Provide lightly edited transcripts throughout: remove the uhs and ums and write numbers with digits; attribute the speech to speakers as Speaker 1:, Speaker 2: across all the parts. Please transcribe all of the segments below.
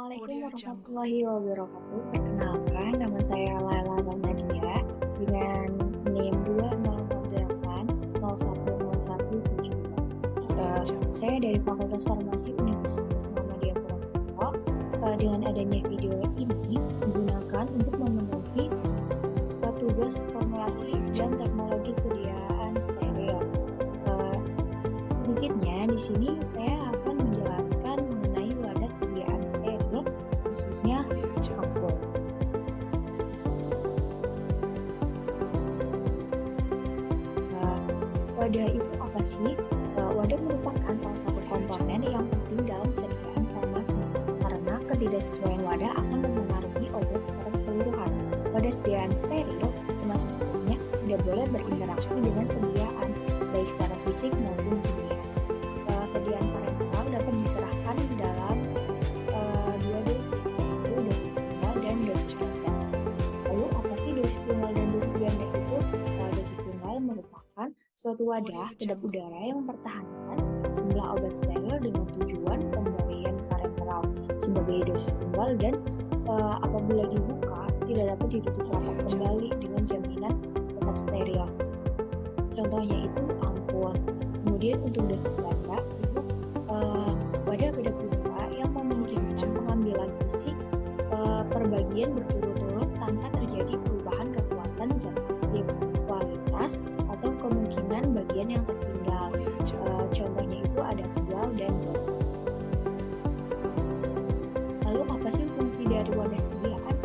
Speaker 1: Assalamualaikum warahmatullahi wabarakatuh. Perkenalkan, nama saya Laila Nadia dengan NIM 2008 Saya dari Fakultas Farmasi Universitas Muhammadiyah Purwokerto. Dengan adanya video ini digunakan untuk memenuhi tugas formulasi dan teknologi sediaan steril. Sedikitnya di sini saya akan menjelaskan mengenai wadah sediaan steril, khususnya ampul. Wadah itu apa sih? Wadah merupakan salah satu komponen yang penting dalam sediaan farmasi karena ketidaksesuaian wadah akan mempengaruhi obat secara keseluruhan. Wadah sediaan steril termasuk dalamnya tidak boleh berinteraksi dengan sediaan baik secara fisik maupun kimia. Sediaan parenteral dapat diserahkan dalam dua dosis, yaitu dosis tunggal dan dosis ganda. Lalu apa sih dosis tunggal dan dosis ganda itu? Dosis tunggal merupakan suatu wadah kedap udara yang mempertahankan jumlah obat steril dengan tujuan pemberian parenteral sebagai dosis tunggal dan apabila dibuka tidak dapat ditutup rapat kembali dengan jaminan tetap steril. Contohnya itu ampul. Kemudian untuk dosis ganda itu wadah kedap udara yang memungkinkan pengambilan isi perbagian berturut-turut tanpa terjadi perubahan kekuatan zat aktif, kualitas, atau kemungkinan bagian yang tertinggal. Contohnya itu ada vial dan botol. Lalu apa sih fungsi dari wadah sediaan?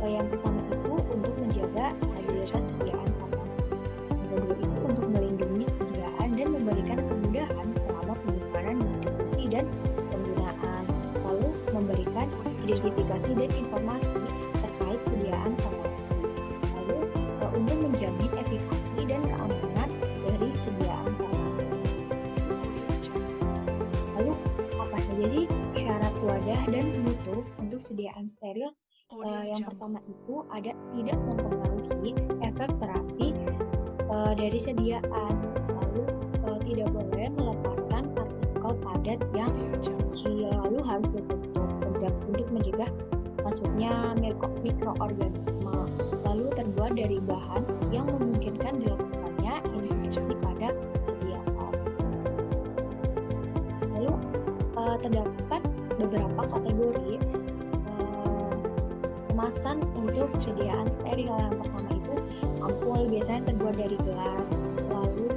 Speaker 1: Yang pertama itu untuk menjaga stabilitas sediaan farmasi. Yang kedua itu untuk melindungi sediaan dan memberikan kemudahan selama penyimpanan, distribusi, dan penggunaan. Lalu memberikan identifikasi dan informasi terkait sediaan farmasi. Lalu untuk menjamin efikasi dan keamanan dari sediaan farmasi. Lalu apa saja sih syarat wadah dan mutu untuk sediaan steril? Yang pertama itu ada tidak mempengaruhi efek terapi dari sediaan. Lalu tidak boleh melepaskan partikel padat yang kecil. Lalu harus tertutup tegak untuk mencegah masuknya mikroorganisme. Lalu terbuat dari bahan yang memungkinkan dilakukannya inspeksi pada sediaan. Lalu terdapat beberapa kategori kemasan untuk sediaan steril. Yang pertama itu ampul, biasanya terbuat dari gelas. Lalu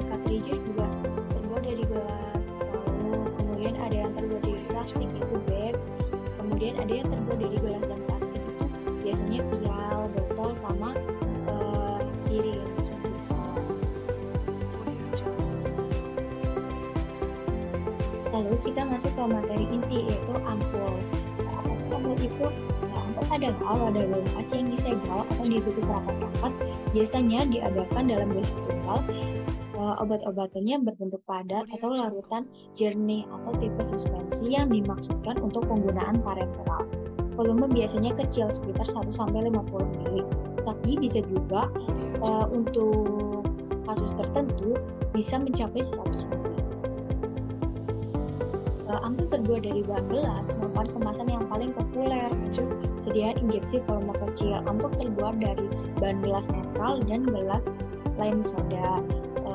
Speaker 1: cartridge juga terbuat dari gelas. Lalu kemudian ada yang terbuat dari plastik, itu bags. Kemudian ada yang terbuat dari gelas dan plastik, itu biasanya vial, botol, sama siring. Lalu kita masuk ke materi inti, yaitu ampul. Apa sih ampul itu? Ampul adalah wadah luas yang disegel atau ditutup rapat-rapat, biasanya diadakan dalam dosis tunggal. Obat-obatannya berbentuk padat atau larutan jernih atau tipe suspensi yang dimaksudkan untuk penggunaan parenteral. Volume biasanya kecil, sekitar 1-50 ml, tapi bisa juga untuk kasus tertentu bisa mencapai 100 ml. Ampul terbuat dari bahan gelas merupakan kemasan yang paling populer untuk sediaan injeksi volume kecil. Ampul terbuat dari bahan gelas netral dan gelas lime soda.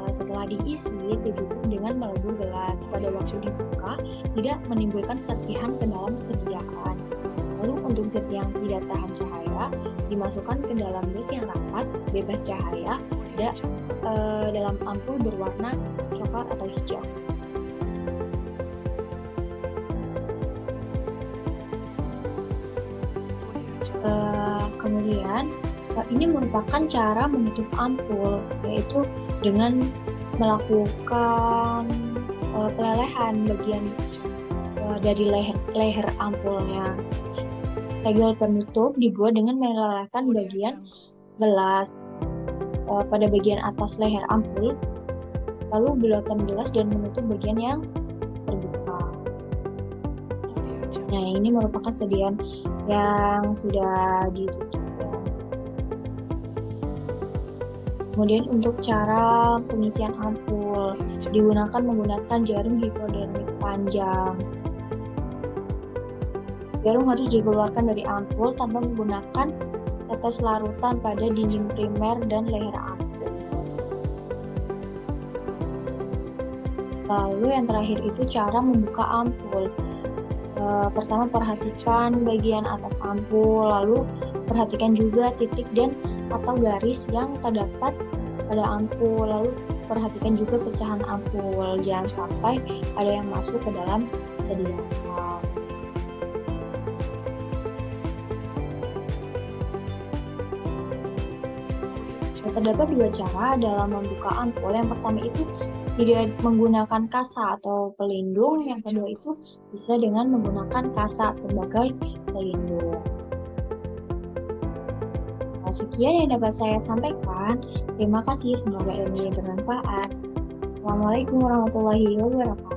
Speaker 1: Setelah diisi, ditutup dengan melebur gelas. Pada waktu dibuka, tidak menimbulkan serpihan ke dalam sediaan. Lalu untuk zat yang tidak tahan cahaya, dimasukkan ke dalam dus yang rapat, bebas cahaya, dalam ampul berwarna coklat atau hijau. Kemudian ini merupakan cara menutup ampul, yaitu dengan melakukan pelelehan bagian dari leher ampulnya. Segel penutup dibuat dengan melelehkan bagian gelas pada bagian atas leher ampul, lalu bulatan gelas dan menutup bagian yang terbuka. Nah, ini merupakan sediaan yang sudah ditutup. Kemudian untuk cara pengisian ampul, menggunakan jarum hipodermik panjang. Jarum harus dikeluarkan dari ampul tanpa menggunakan tetes larutan pada dinding primer dan leher ampul. Lalu yang terakhir itu cara membuka ampul. Pertama, perhatikan bagian atas ampul, lalu perhatikan juga titik dan atau garis yang terdapat pada ampul, lalu perhatikan juga pecahan ampul, jangan sampai ada yang masuk ke dalam sediakan. Terdapat dua cara dalam membuka ampul. Yang pertama itu tidak menggunakan kasa atau pelindung. Yang kedua itu bisa dengan menggunakan kasa sebagai pelindung. Nah, sekian yang dapat saya sampaikan. Terima kasih, semoga ilmunya bermanfaat. Assalamualaikum warahmatullahi wabarakatuh.